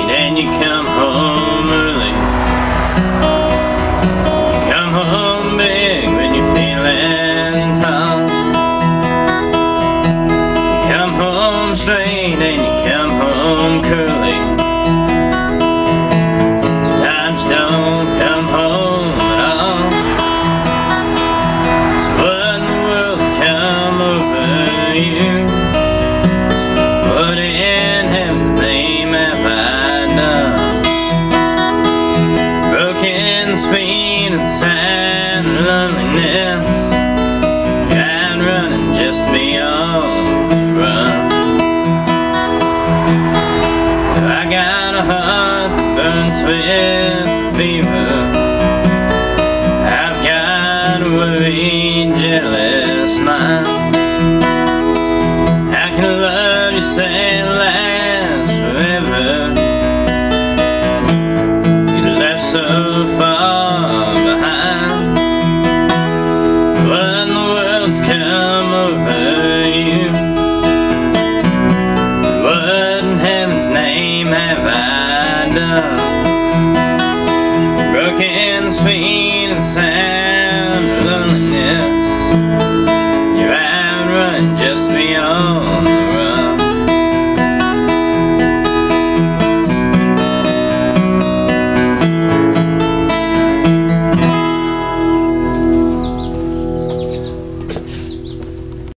And you come home early. You come home big when you're feeling tall. You come home straight and you come home curly. Sometimes you don't come home at all. So what in the world's come over you? What in heaven's name have I done? Broken speed and sad loneliness, and running just beyond the run. I got a heart that burns with fever. I've got a worried, jealous mind. How can love you say it lasts forever? You left so far behind. What in the world's come over you? What in heaven's name have I done? Broken speed and sound of loneliness, you're outrun just beyond